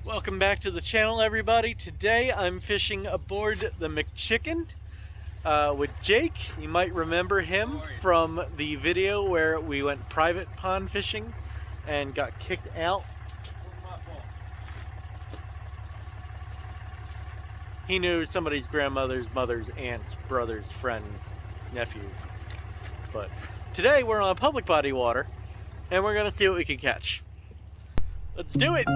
Welcome back to the channel, everybody. Today I'm fishing aboard the McChicken with Jake. You might remember him from the video where we went private pond fishing and got kicked out. He knew somebody's grandmother's, mother's, aunt's, brother's, friend's, nephew. But today we're on public body water and we're gonna see what we can catch. Let's do it!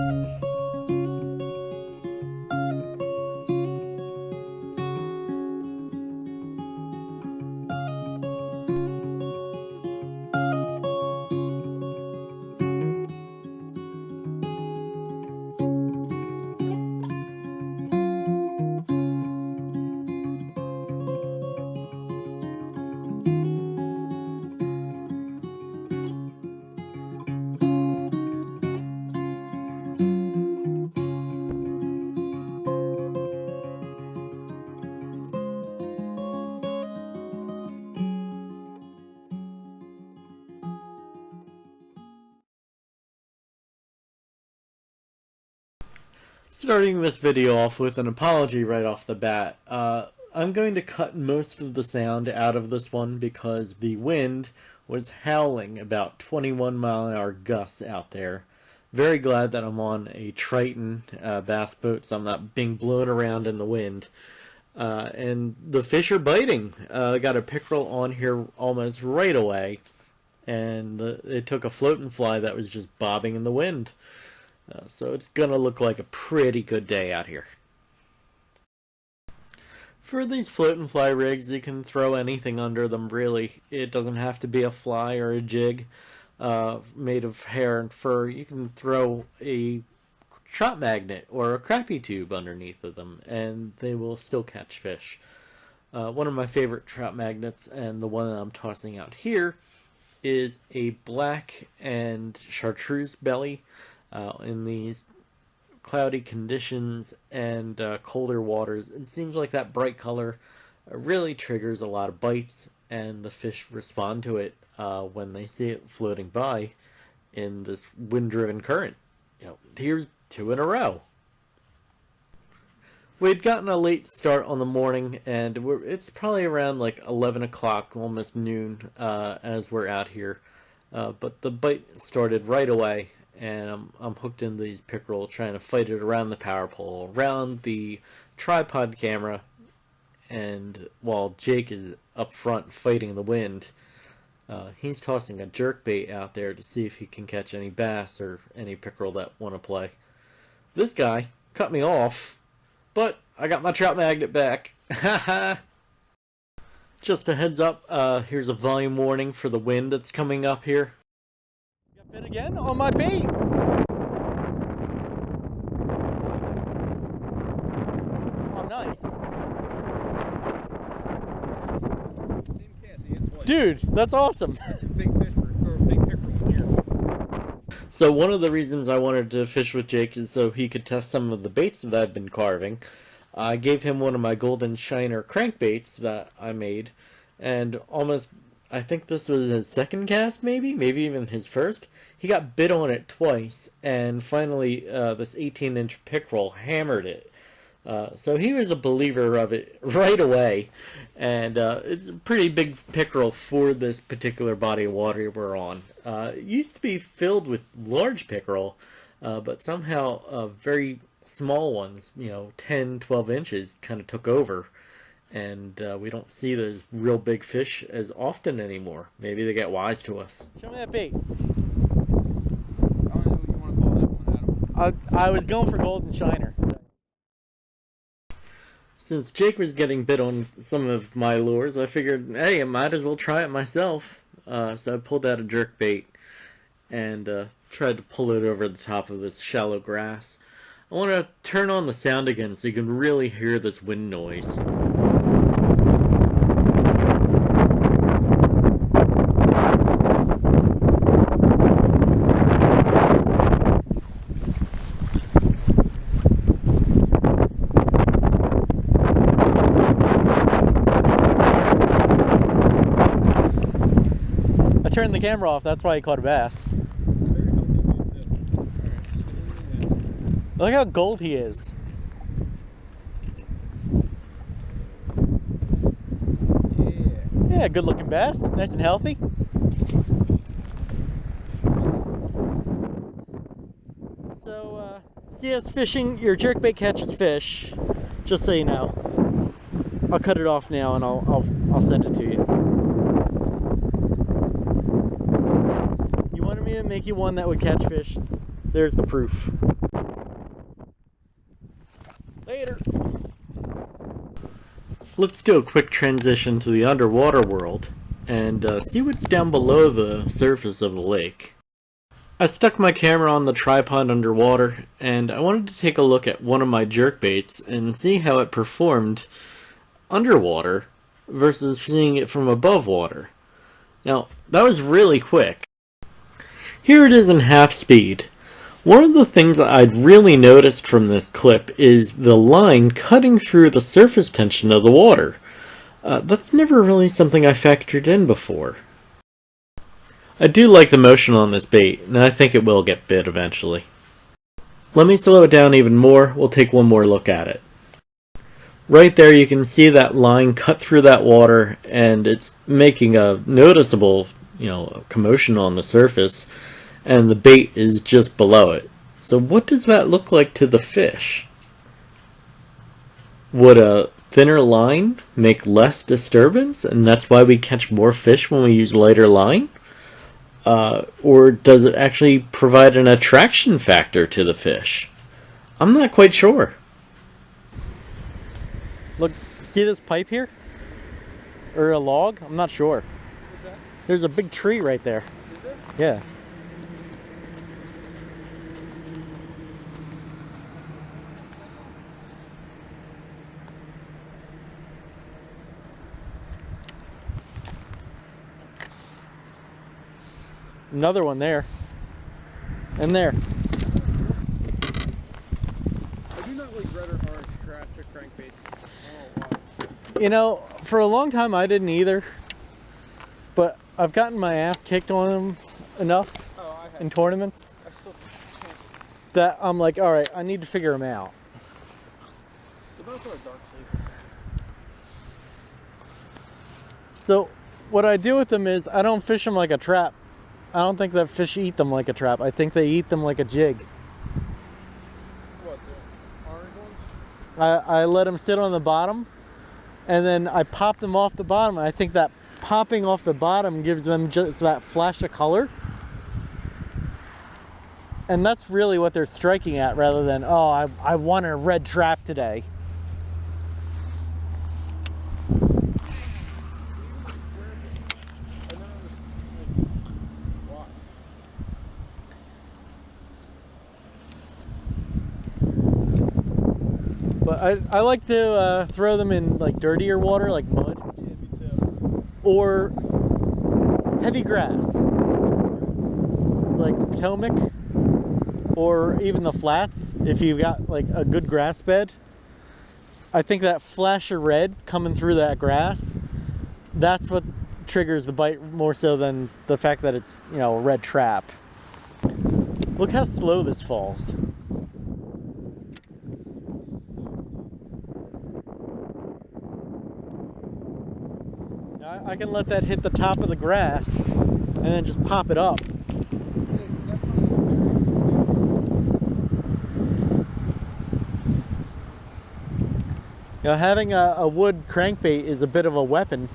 Starting this video off with an apology right off the bat. I'm going to cut most of the sound out of this one because the wind was howling about 21-mile-an-hour gusts out there. Very glad that I'm on a Triton bass boat, so I'm not being blown around in the wind. And the fish are biting. I got a pickerel on here almost right away, and it took a floating fly that was just bobbing in the wind. So it's gonna look like a pretty good day out here. For these float and fly rigs, you can throw anything under them, really. It doesn't have to be a fly or a jig made of hair and fur. You can throw a trot magnet or a crappie tube underneath of them and they will still catch fish. One of my favorite trout magnets, and the one that I'm tossing out here, is a black and chartreuse belly. In these cloudy conditions and colder waters, it seems like that bright color really triggers a lot of bites, and the fish respond to it when they see it floating by in this wind-driven current. Here's two in a row. We'd gotten a late start on the morning, and it's probably around like 11 o'clock, almost noon, as we're out here. But the bite started right away. And I'm hooked into these pickerel, trying to fight it around the power pole, around the tripod camera, and while Jake is up front fighting the wind, he's tossing a jerk bait out there to see if he can catch any bass or any pickerel that want to play. This guy cut me off, but I got my trout magnet back. Just a heads up, here's a volume warning for the wind that's coming up here. Bit again on my bait. Oh, nice. Dude, that's awesome. Big fish or big pickerel here. So one of the reasons I wanted to fish with Jake is so he could test some of the baits that I've been carving. I gave him one of my golden shiner crankbaits that I made, and I think this was his second cast, maybe even his first. He got bit on it twice, and finally this 18-inch pickerel hammered it. So he was a believer of it right away, and it's a pretty big pickerel for this particular body of water we're on. It used to be filled with large pickerel, but somehow very small ones, 10, 12 inches, kind of took over. And we don't see those real big fish as often anymore. Maybe they get wise to us. Show me that bait. I don't know what you want to call that one, Adam. I was going for golden shiner. Since Jake was getting bit on some of my lures, I figured, hey, I might as well try it myself. So I pulled out a jerk bait and tried to pull it over the top of this shallow grass. I want to turn on the sound again so you can really hear this wind noise. Turned the camera off, that's why he caught a bass. Look how gold he is. Yeah, good looking bass. Nice and healthy. So, CS fishing, your jerkbait catches fish. Just so you know. I'll cut it off now and I'll send it to you. You wanted me to make you one that would catch fish. There's the proof. Later. Let's do a quick transition to the underwater world and see what's down below the surface of the lake. I stuck my camera on the tripod underwater and I wanted to take a look at one of my jerkbaits and see how it performed underwater versus seeing it from above water. Now, that was really quick. Here it is in half speed. One of the things I'd really noticed from this clip is the line cutting through the surface tension of the water. That's never really something I factored in before. I do like the motion on this bait, and I think it will get bit eventually. Let me slow it down even more, we'll take one more look at it. Right there you can see that line cut through that water, and it's making a noticeable, commotion on the surface, and the bait is just below it. So what does that look like to the fish? Would a thinner line make less disturbance, and that's why we catch more fish when we use lighter line? Or does it actually provide an attraction factor to the fish? I'm not quite sure. Look, see this pipe here? Or a log? I'm not sure. There's a big tree right there. Is there? Yeah. Another one there. And there. I do not like red or orange crankbaits. Oh, wow. For a long time I didn't either. But I've gotten my ass kicked on them enough in tournaments that I'm like, alright, I need to figure them out. So what I do with them is I don't fish them like a trap. I don't think that fish eat them like a trap. I think they eat them like a jig. What, the orange ones? I let them sit on the bottom, and then I pop them off the bottom. And I think that popping off the bottom gives them just that flash of color. And that's really what they're striking at, rather than, oh, I want a red trap today. But I like to throw them in like dirtier water, like mud. Yeah, me too. Or heavy grass, like the Potomac, or even the flats. If you've got like a good grass bed, I think that flash of red coming through that grass, that's what triggers the bite more so than the fact that it's, a red trap. Look how slow this falls. I can let that hit the top of the grass and then just pop it up. Having a wood crankbait is a bit of a weapon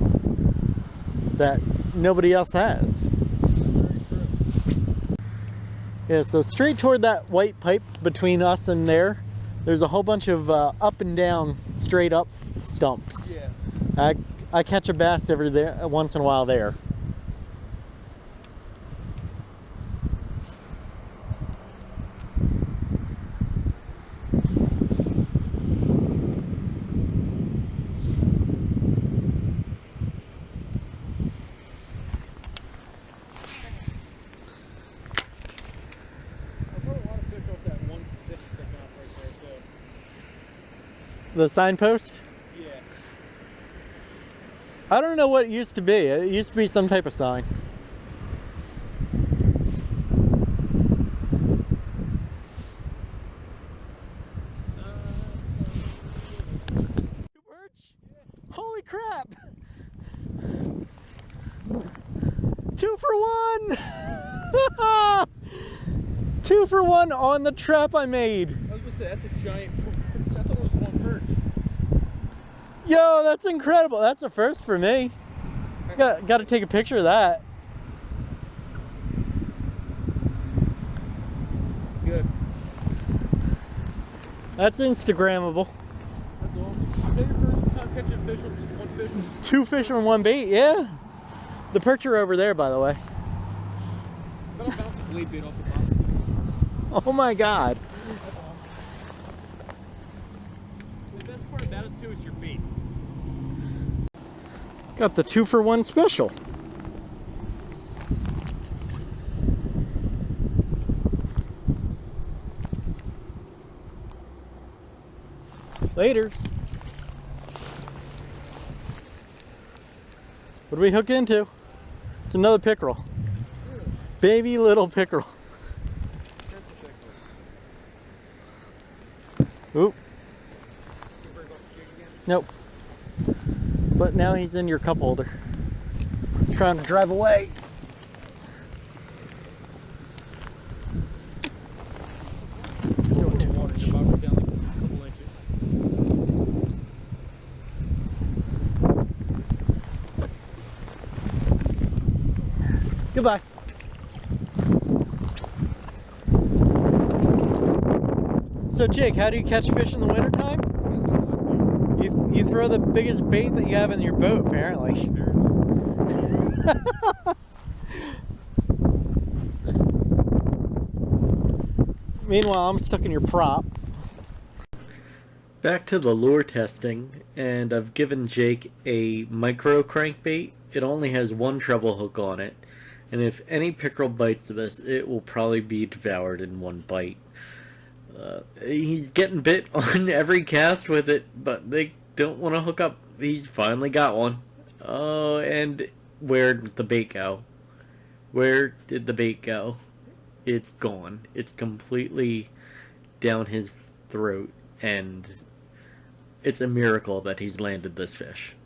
that nobody else has. Yeah, so straight toward that white pipe between us and there's a whole bunch of up and down, straight up stumps. Yeah. I catch a bass once in a while there. The signpost? Yeah. I don't know what it used to be. It used to be some type of sign. 2 for 1! 2 for 1 on the trap I made. I was gonna say, that's a giant perch. I thought it was one perch. Yo, that's incredible. That's a first for me. Got to take a picture of that. Good. That's Instagrammable. That's awesome. Is that your first time catching fish with one fish? 2 fish on 1 bait, yeah. The perch are over there, by the way. But I'll bounce a blade bait off the bottom. Oh my god. That's awesome. The best part about it too is your bait. Got the 2 for 1 special. Later. What do we hook into? It's another pickerel. Baby little pickerel. Oop. Nope. But now he's in your cup holder. Trying to drive away. Goodbye. So Jake, how do you catch fish in the wintertime? You throw the biggest bait that you have in your boat, apparently. Meanwhile, I'm stuck in your prop. Back to the lure testing, and I've given Jake a micro crankbait. It only has 1 treble hook on it, and if any pickerel bites this, it will probably be devoured in 1 bite. He's getting bit on every cast with it, but they don't want to hook up. He's finally got one. Oh, and where did the bait go? Where did the bait go? It's gone. It's completely down his throat, and it's a miracle that he's landed this fish.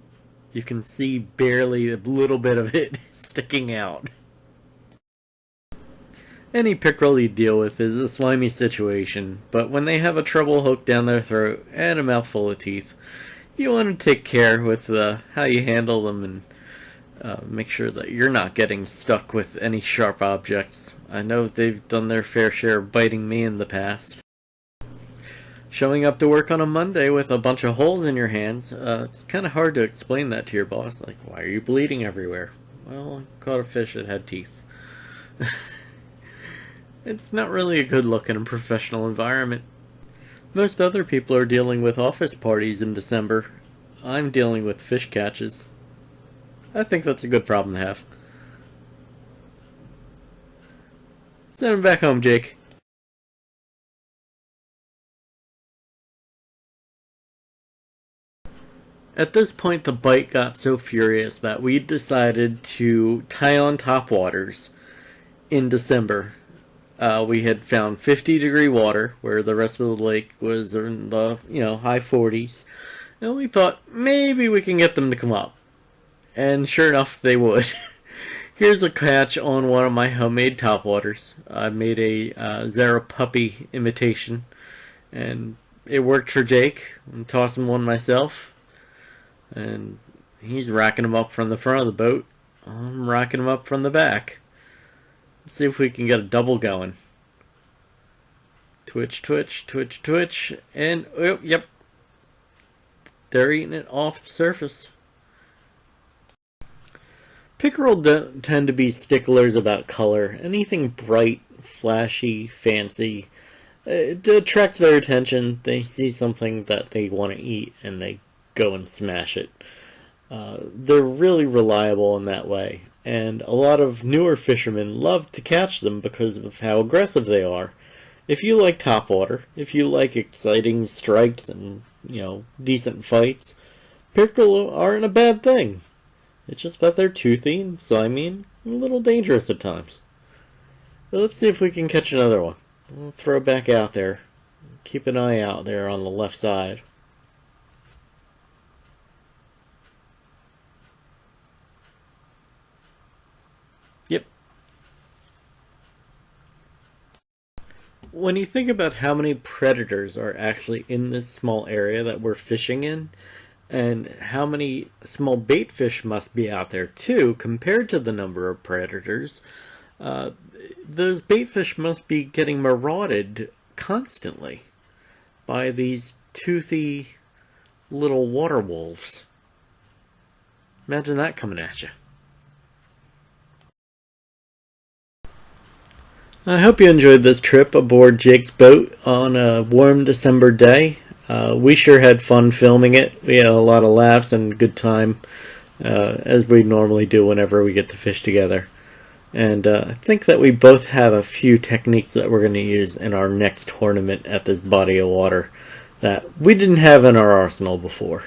You can see barely a little bit of it sticking out. Any pickerel you deal with is a slimy situation, but when they have a treble hook down their throat and a mouthful of teeth, you want to take care with how you handle them and make sure that you're not getting stuck with any sharp objects. I know they've done their fair share of biting me in the past. Showing up to work on a Monday with a bunch of holes in your hands, it's kind of hard to explain that to your boss. Like, why are you bleeding everywhere? Well, I caught a fish that had teeth. It's not really a good look in a professional environment. Most other people are dealing with office parties in December. I'm dealing with fish catches. I think that's a good problem to have. Send him back home, Jake. At this point, the bite got so furious that we decided to tie on topwaters in December. We had found 50-degree water where the rest of the lake was in the high 40s, and we thought maybe we can get them to come up. And sure enough, they would. Here's a catch on one of my homemade topwaters. I made a Zara puppy imitation, and it worked for Jake. I'm tossing one myself, and he's racking them up from the front of the boat. I'm racking them up from the back. Let's see if we can get a double going. Twitch, twitch, twitch, twitch, and oh, yep, they're eating it off the surface. Pickerel tend to be sticklers about color. Anything bright, flashy, fancy, it attracts their attention. They see something that they want to eat and they go and smash it. They're really reliable in that way. And a lot of newer fishermen love to catch them because of how aggressive they are. If you like topwater, if you like exciting strikes and, decent fights, pickerel aren't a bad thing. It's just that they're toothy and slimy and a little dangerous at times. But let's see if we can catch another one. We'll throw it back out there. Keep an eye out there on the left side. when you think about how many predators are actually in this small area that we're fishing in, and how many small bait fish must be out there too, compared to the number of predators, those bait fish must be getting marauded constantly by these toothy little water wolves. Imagine that coming at you. I hope you enjoyed this trip aboard Jake's boat on a warm December day. We sure had fun filming it. We had a lot of laughs and good time, as we normally do whenever we get to fish together. And I think that we both have a few techniques that we're going to use in our next tournament at this body of water that we didn't have in our arsenal before.